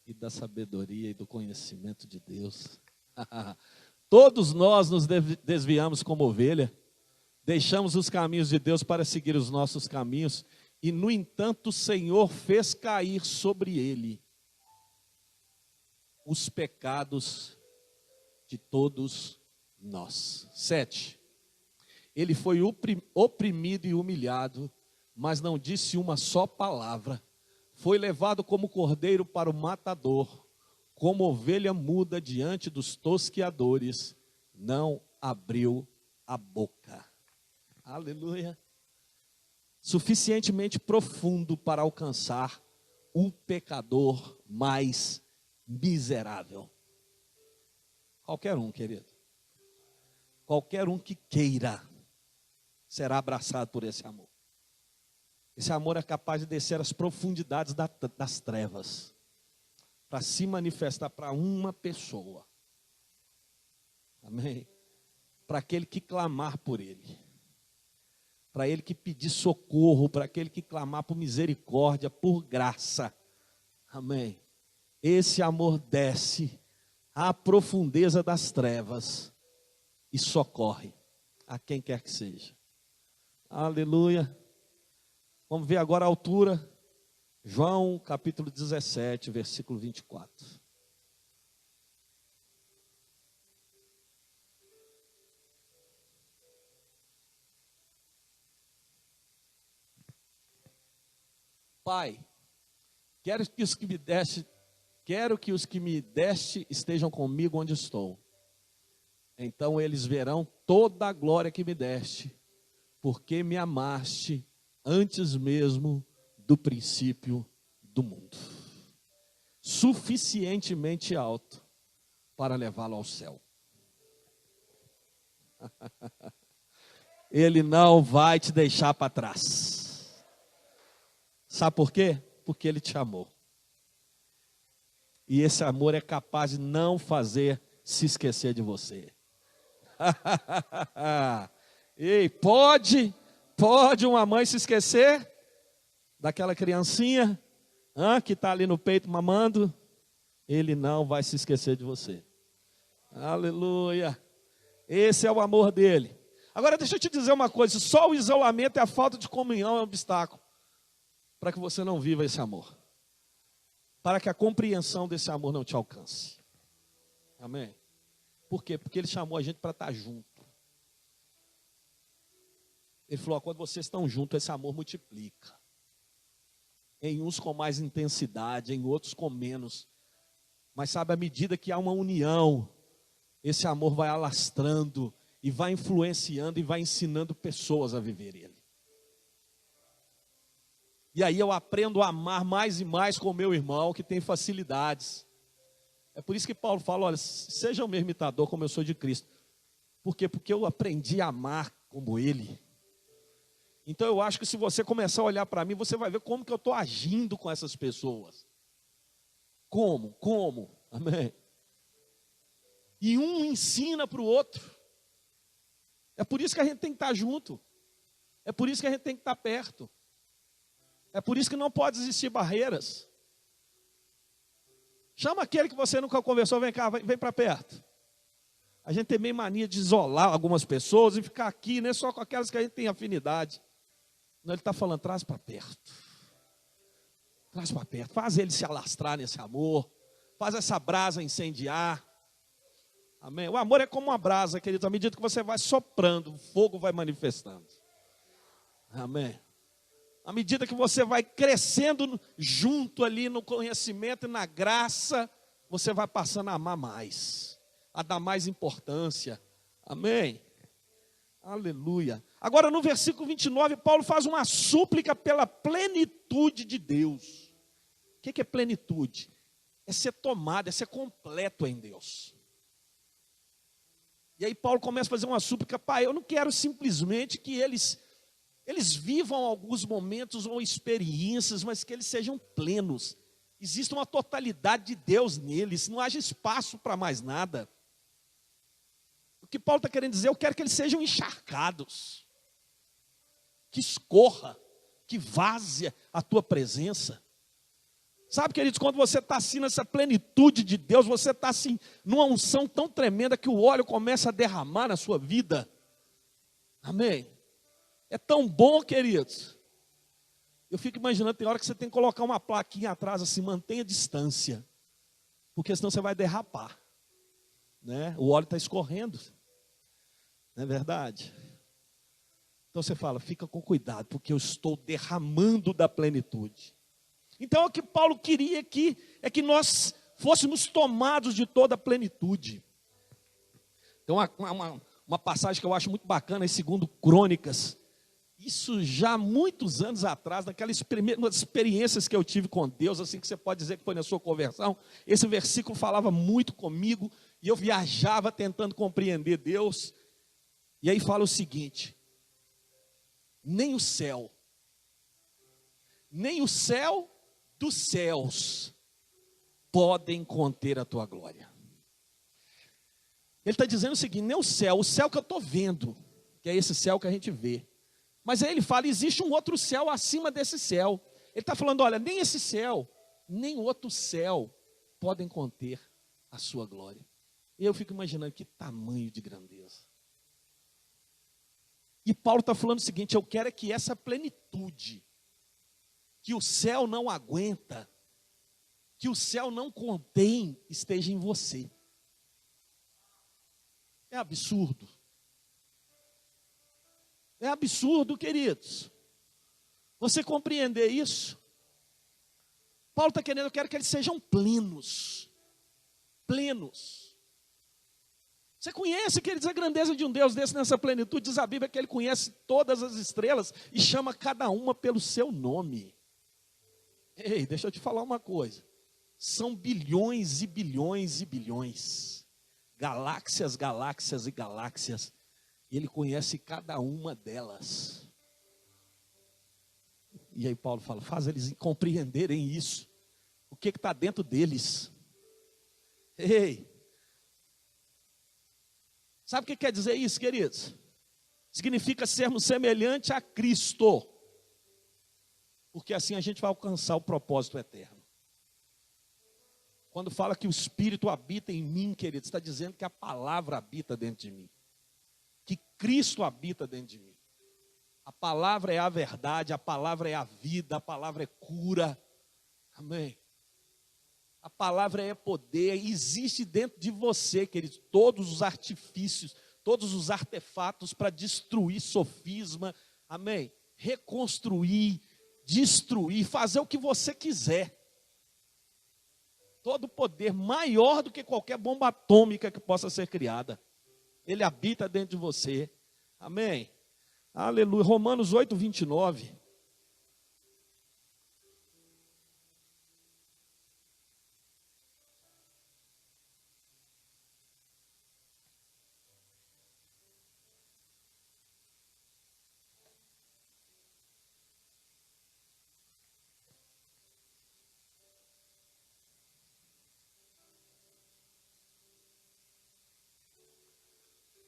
e da sabedoria e do conhecimento de Deus. Todos nós nos desviamos como ovelha, deixamos os caminhos de Deus para seguir os nossos caminhos, e no entanto o Senhor fez cair sobre ele os pecados de todos nós. 7. Ele foi oprimido e humilhado, mas não disse uma só palavra. Foi levado como cordeiro para o matador, como ovelha muda diante dos tosqueadores, não abriu a boca. Aleluia. Suficientemente profundo para alcançar o pecador mais miserável. Qualquer um, querido. Qualquer um que queira será abraçado por esse amor. Esse amor é capaz de descer às profundidades das trevas, para se manifestar para uma pessoa. Amém? Para aquele que clamar por ele. Para ele que pedir socorro, para aquele que clamar por misericórdia, por graça. Amém? Esse amor desce à profundeza das trevas e socorre a quem quer que seja. Aleluia. Vamos ver agora a altura. João capítulo 17, versículo 24. Pai, quero que os que me deste estejam comigo onde estou. Então eles verão toda a glória que me deste, porque me amaste antes mesmo do princípio do mundo. Suficientemente alto para levá-lo ao céu. Ele não vai te deixar para trás. Sabe por quê? Porque ele te amou. E esse amor é capaz de não fazer se esquecer de você. Ei, pode uma mãe se esquecer daquela criancinha que está ali no peito mamando? Ele não vai se esquecer de você. Aleluia. Esse é o amor dele. Agora deixa eu te dizer uma coisa. Só o isolamento e a falta de comunhão é um obstáculo para que você não viva esse amor. Para que a compreensão desse amor não te alcance. Amém? Por quê? Porque ele chamou a gente para estar junto. Ele falou, quando vocês estão juntos, esse amor multiplica. Em uns com mais intensidade, em outros com menos. Mas sabe, à medida que há uma união, esse amor vai alastrando e vai influenciando e vai ensinando pessoas a viver ele. E aí eu aprendo a amar mais e mais com o meu irmão que tem facilidades. É por isso que Paulo fala, olha, seja o meu imitador como eu sou de Cristo. Por quê? Porque eu aprendi a amar como ele. Então eu acho que se você começar a olhar para mim, você vai ver como que eu estou agindo com essas pessoas. Como? Amém? E um ensina para o outro. É por isso que a gente tem que estar junto. É por isso que a gente tem que estar perto. É por isso que não pode existir barreiras. Chama aquele que você nunca conversou, vem cá, vem para perto. A gente tem meio mania de isolar algumas pessoas e ficar aqui, né, só com aquelas que a gente tem afinidade. Não, ele está falando, traz para perto. Traz para perto, faz ele se alastrar nesse amor. Faz essa brasa incendiar. Amém? O amor é como uma brasa, querido, à medida que você vai soprando, o fogo vai manifestando. Amém? À medida que você vai crescendo junto ali no conhecimento e na graça, você vai passando a amar mais, a dar mais importância. Amém? Aleluia. Agora no versículo 29, Paulo faz uma súplica pela plenitude de Deus. O que é plenitude? É ser tomado, é ser completo em Deus. E aí Paulo começa a fazer uma súplica, pai, eu não quero simplesmente que eles vivam alguns momentos ou experiências, mas que eles sejam plenos. Existe uma totalidade de Deus neles, não haja espaço para mais nada. O que Paulo está querendo dizer, eu quero que eles sejam encharcados, que escorra, que vaze a tua presença. Sabe, queridos, quando você está assim nessa plenitude de Deus, você está assim numa unção tão tremenda que o óleo começa a derramar na sua vida. Amém? É tão bom, queridos. Eu fico imaginando, tem hora que você tem que colocar uma plaquinha atrás assim, mantenha distância. Porque senão você vai derrapar. Né? O óleo está escorrendo. Não é verdade? Então você fala, fica com cuidado, porque eu estou derramando da plenitude. Então o que Paulo queria aqui é que nós fôssemos tomados de toda a plenitude. Tem uma passagem que eu acho muito bacana, em 2 Crônicas. Isso já há muitos anos atrás, naquelas primeiras experiências que eu tive com Deus, assim que você pode dizer que foi na sua conversão, esse versículo falava muito comigo, e eu viajava tentando compreender Deus. E aí fala o seguinte, nem o céu dos céus podem conter a tua glória. Ele está dizendo o seguinte: nem o céu que eu estou vendo, que é esse céu que a gente vê. Mas aí ele fala, existe um outro céu acima desse céu. Ele está falando, olha, nem esse céu, nem outro céu podem conter a sua glória. E eu fico imaginando que tamanho de grandeza. E Paulo está falando o seguinte: eu quero é que essa plenitude, que o céu não aguenta, que o céu não contém, esteja em você. É absurdo. É absurdo, queridos. Você compreender isso? Paulo está querendo, eu quero que eles sejam plenos. Plenos. Você conhece, queridos, a grandeza de um Deus desse nessa plenitude? Diz a Bíblia que ele conhece todas as estrelas e chama cada uma pelo seu nome. Ei, deixa eu te falar uma coisa. São bilhões e bilhões e bilhões. Galáxias, galáxias e galáxias. E ele conhece cada uma delas. E aí Paulo fala, faz eles compreenderem isso. O que está dentro deles. Ei, sabe o que quer dizer isso, queridos? Significa sermos semelhantes a Cristo. Porque assim a gente vai alcançar o propósito eterno. Quando fala que o Espírito habita em mim, queridos, está dizendo que a palavra habita dentro de mim. Que Cristo habita dentro de mim. A palavra é a verdade, a palavra é a vida, a palavra é cura. Amém. A palavra é poder, existe dentro de você, queridos, todos os artifícios, todos os artefatos para destruir sofisma, amém? Reconstruir, destruir, fazer o que você quiser. Todo o poder maior do que qualquer bomba atômica que possa ser criada. Ele habita dentro de você. Amém? Aleluia. Romanos 8, 29.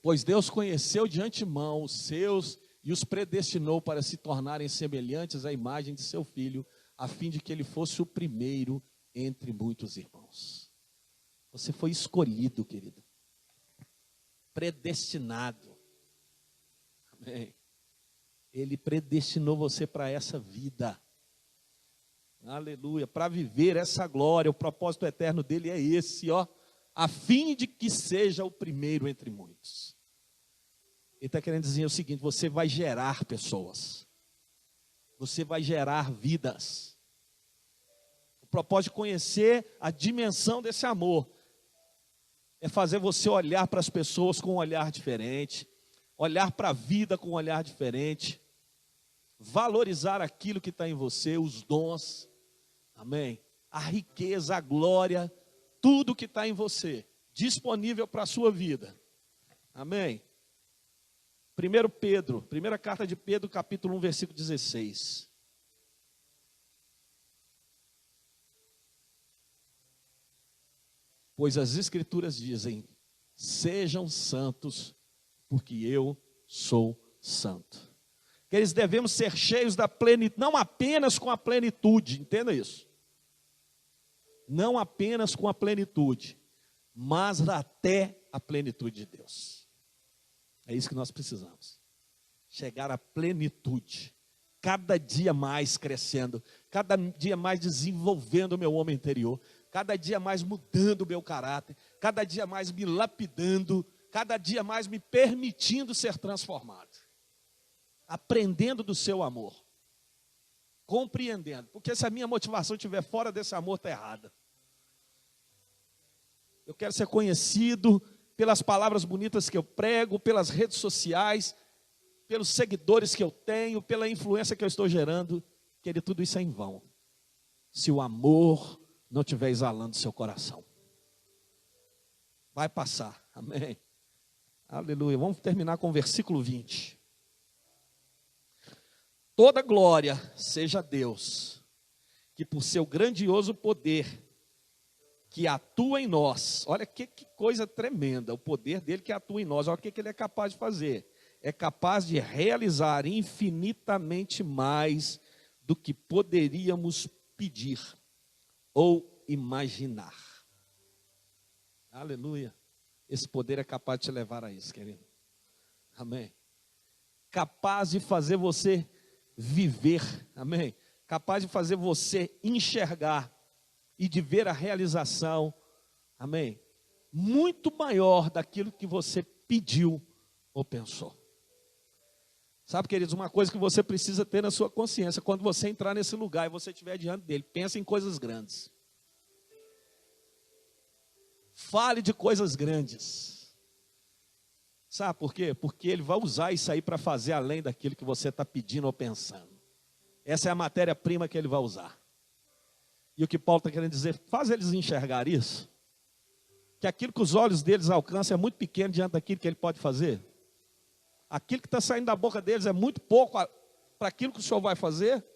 Pois Deus conheceu de antemão os seus e os predestinou para se tornarem semelhantes à imagem de seu Filho, a fim de que ele fosse o primeiro entre muitos irmãos. Você foi escolhido, querido. Predestinado. Amém. Ele predestinou você para essa vida. Aleluia. Para viver essa glória, o propósito eterno dele é esse, ó. A fim de que seja o primeiro entre muitos. Ele está querendo dizer o seguinte: você vai gerar pessoas. Você vai gerar vidas. O propósito de conhecer a dimensão desse amor é fazer você olhar para as pessoas com um olhar diferente, olhar para a vida com um olhar diferente, valorizar aquilo que está em você, os dons, amém? A riqueza, a glória, tudo que está em você, disponível para a sua vida, amém? 1 Pedro, primeira carta de Pedro, capítulo 1, versículo 16. Pois as Escrituras dizem, sejam santos, porque eu sou santo. Que eles devemos ser cheios da plenitude, não apenas com a plenitude, entenda isso. Não apenas com a plenitude, mas até a plenitude de Deus. É isso que nós precisamos. Chegar à plenitude. Cada dia mais crescendo. Cada dia mais desenvolvendo o meu homem interior. Cada dia mais mudando o meu caráter. Cada dia mais me lapidando. Cada dia mais me permitindo ser transformado. Aprendendo do seu amor. Compreendendo. Porque se a minha motivação estiver fora desse amor, está errada. Eu quero ser conhecido pelas palavras bonitas que eu prego, pelas redes sociais, pelos seguidores que eu tenho, pela influência que eu estou gerando, querido, tudo isso é em vão. Se o amor não estiver exalando seu coração. Vai passar, amém? Aleluia. Vamos terminar com o versículo 20. Toda glória seja a Deus, que por seu grandioso poder, que atua em nós, olha que coisa tremenda, o poder dele que atua em nós, olha o que ele é capaz de fazer. É capaz de realizar infinitamente mais do que poderíamos pedir ou imaginar. Aleluia. Esse poder é capaz de te levar a isso, querido. Amém. Capaz de fazer você viver, amém. Capaz de fazer você enxergar e de ver a realização, amém, muito maior daquilo que você pediu ou pensou. Sabe, queridos, uma coisa que você precisa ter na sua consciência, quando você entrar nesse lugar e você estiver diante dele, pense em coisas grandes. Fale de coisas grandes. Sabe por quê? Porque ele vai usar isso aí para fazer além daquilo que você está pedindo ou pensando. Essa é a matéria-prima que ele vai usar. E o que Paulo está querendo dizer, faz eles enxergar isso. Que aquilo que os olhos deles alcançam é muito pequeno diante daquilo que ele pode fazer. Aquilo que está saindo da boca deles é muito pouco para aquilo que o Senhor vai fazer.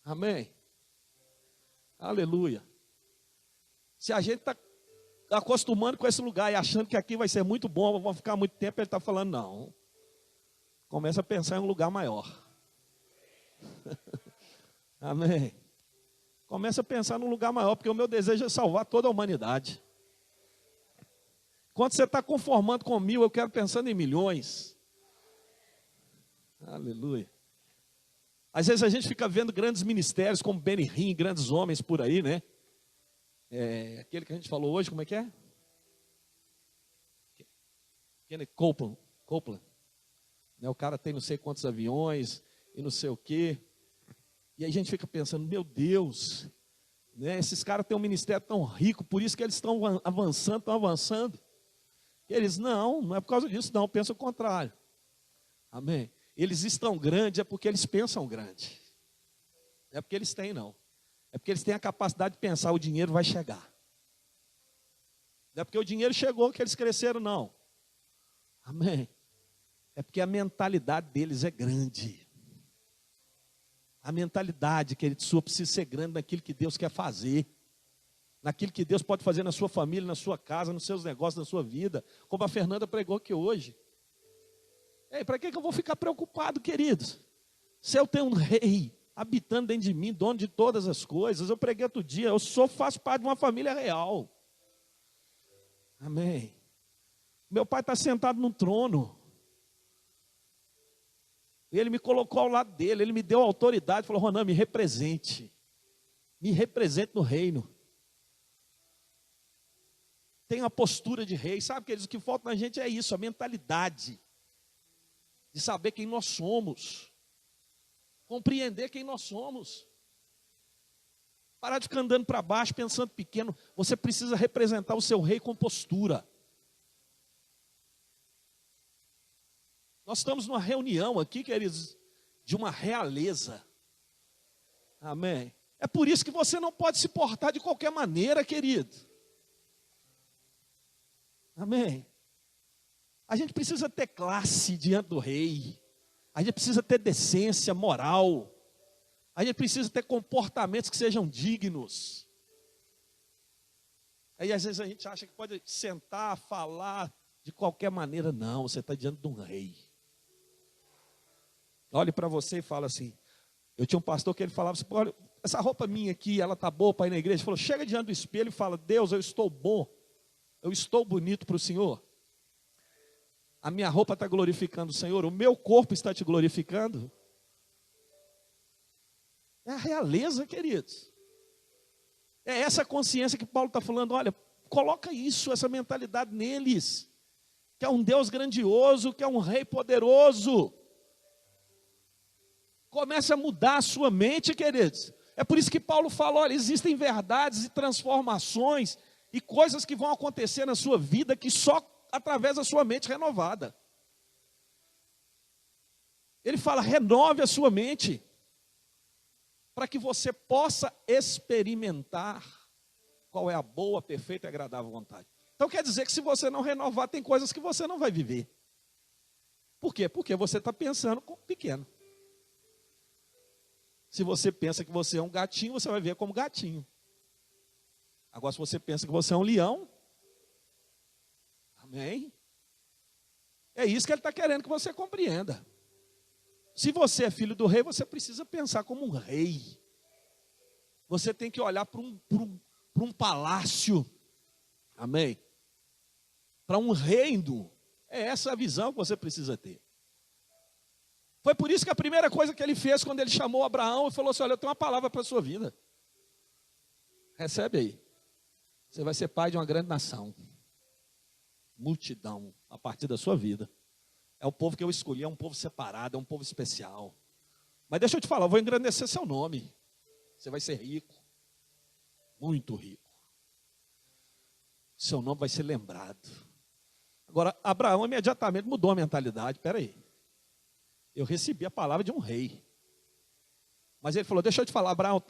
Amém. Aleluia. Se a gente está acostumando com esse lugar e achando que aqui vai ser muito bom, vamos ficar muito tempo, ele está falando, não. Começa a pensar em um lugar maior. Amém. Começa a pensar num lugar maior, porque o meu desejo é salvar toda a humanidade. Quando você está conformando com 1000, eu quero pensando em milhões. Aleluia. Às vezes a gente fica vendo grandes ministérios como Benny Hinn, grandes homens por aí, né? Aquele que a gente falou hoje, como é que é? Kenneth Copeland. Né? O cara tem não sei quantos aviões e não sei o quê. E aí a gente fica pensando, meu Deus, né? Esses caras têm um ministério tão rico, por isso que eles estão avançando. E eles, não é por causa disso, não, pensa o contrário. Amém. Eles estão grandes, é porque eles pensam grande. Não é porque eles têm, não. É porque eles têm a capacidade de pensar, o dinheiro vai chegar. Não é porque o dinheiro chegou que eles cresceram, não. Amém. É porque a mentalidade deles é grande. A mentalidade, querido, sua precisa ser grande naquilo que Deus quer fazer. Naquilo que Deus pode fazer na sua família, na sua casa, nos seus negócios, na sua vida. Como a Fernanda pregou aqui hoje. Para que eu vou ficar preocupado, queridos? Se eu tenho um rei habitando dentro de mim, dono de todas as coisas. Eu preguei outro dia, faço parte de uma família real. Amém. Meu pai está sentado num trono. Ele me colocou ao lado dele, ele me deu autoridade, falou, Ronan, me represente no reino. Tem a postura de rei, sabe, queridos, o que falta na gente é isso, a mentalidade, de saber quem nós somos, compreender quem nós somos, parar de ficar andando para baixo, pensando pequeno, você precisa representar o seu rei com postura. Nós estamos numa reunião aqui, queridos, de uma realeza. Amém. É por isso que você não pode se portar de qualquer maneira, querido. Amém. A gente precisa ter classe diante do rei. A gente precisa ter decência moral. A gente precisa ter comportamentos que sejam dignos. Aí às vezes a gente acha que pode sentar, falar de qualquer maneira. Não, você está diante de um rei. Olhe para você e fala assim. Eu tinha um pastor que ele falava assim, olha, essa roupa minha aqui, ela está boa para ir na igreja. Ele falou, chega diante do espelho e fala, Deus, eu estou bom. Eu estou bonito para o Senhor. A minha roupa está glorificando o Senhor. O meu corpo está te glorificando. É a realeza, queridos. É essa consciência que Paulo está falando. Olha, coloca isso, essa mentalidade neles. Que é um Deus grandioso, que é um rei poderoso. Comece a mudar a sua mente, queridos. É por isso que Paulo fala, olha, existem verdades e transformações e coisas que vão acontecer na sua vida que só através da sua mente renovada. Ele fala, renove a sua mente, para que você possa experimentar qual é a boa, perfeita e agradável vontade. Então quer dizer que se você não renovar, tem coisas que você não vai viver. Por quê? Porque você está pensando pequeno. Se você pensa que você é um gatinho, você vai ver como gatinho. Agora, se você pensa que você é um leão, amém? É isso que ele está querendo que você compreenda. Se você é filho do rei, você precisa pensar como um rei. Você tem que olhar para um palácio, amém? Para um reino. É essa a visão que você precisa ter. Foi por isso que a primeira coisa que ele fez quando ele chamou Abraão e falou assim: olha, eu tenho uma palavra para a sua vida. Recebe aí. Você vai ser pai de uma grande nação. Multidão a partir da sua vida. É o povo que eu escolhi, é um povo separado, é um povo especial. Mas deixa eu te falar, eu vou engrandecer seu nome. Você vai ser rico. Muito rico. Seu nome vai ser lembrado. Agora, Abraão imediatamente mudou a mentalidade. Espera aí. Eu recebi a palavra de um rei. Mas ele falou, deixa eu te falar, Abraão,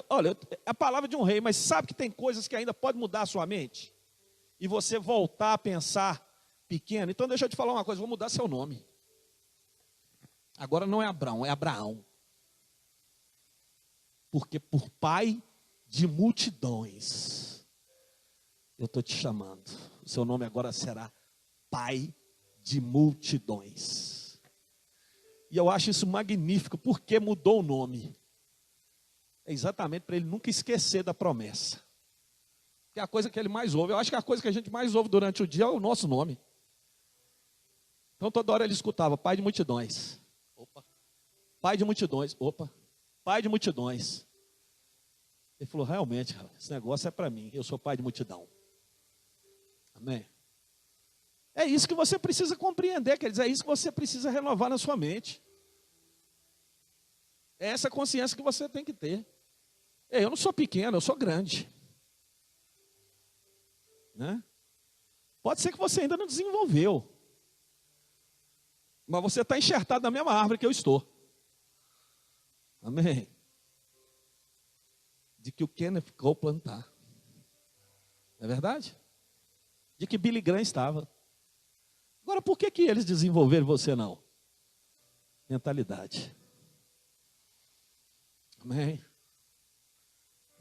olha, é a palavra de um rei, mas sabe que tem coisas que ainda podem mudar a sua mente? E você voltar a pensar pequeno. Então deixa eu te falar uma coisa, vou mudar seu nome. Agora não é Abraão, é Abraão. Porque por pai de multidões, eu estou te chamando. O seu nome agora será pai de multidões. E eu acho isso magnífico, porque mudou o nome. É exatamente para ele nunca esquecer da promessa. Que é a coisa que ele mais ouve. Eu acho que a coisa que a gente mais ouve durante o dia é o nosso nome. Então toda hora ele escutava, pai de multidões. Opa. Pai de multidões. Opa. Pai de multidões. Ele falou, realmente, esse negócio é para mim. Eu sou pai de multidão. Amém? É isso que você precisa compreender, quer dizer, é isso que você precisa renovar na sua mente. É essa consciência que você tem que ter. Eu não sou pequeno, eu sou grande. Né? Pode ser que você ainda não desenvolveu. Mas você está enxertado na mesma árvore que eu estou. Amém? De que o Kenneth Copeland está. Não é verdade? De que Billy Graham estava. Agora, por que eles desenvolveram você não? Mentalidade. Amém?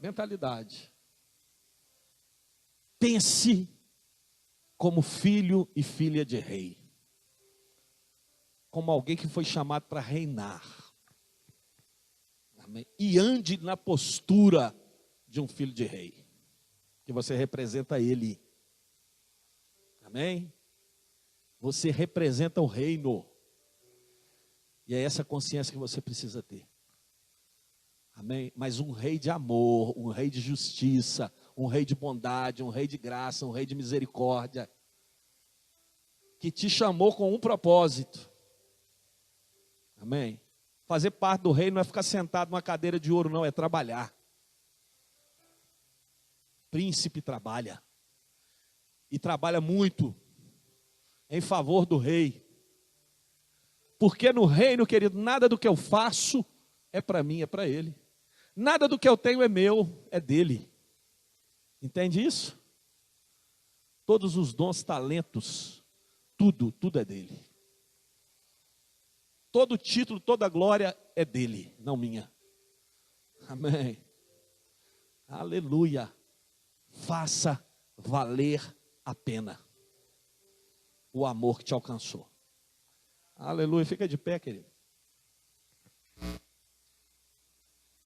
Mentalidade. Pense como filho e filha de rei. Como alguém que foi chamado para reinar. Amém? E ande na postura de um filho de rei. Que você representa ele. Amém? Você representa o reino. E é essa consciência que você precisa ter. Amém? Mas um rei de amor, um rei de justiça, um rei de bondade, um rei de graça, um rei de misericórdia. Que te chamou com um propósito. Amém? Fazer parte do reino não é ficar sentado numa cadeira de ouro, não, é trabalhar. Príncipe trabalha. E trabalha muito. Em favor do rei. Porque no reino, querido, nada do que eu faço é para mim, é para ele. Nada do que eu tenho é meu, é dele. Entende isso? Todos os dons, talentos, tudo é dele. Todo título, toda glória é dele, não minha. Amém. Aleluia. Faça valer a pena o amor que te alcançou. Aleluia. Fica de pé, querido.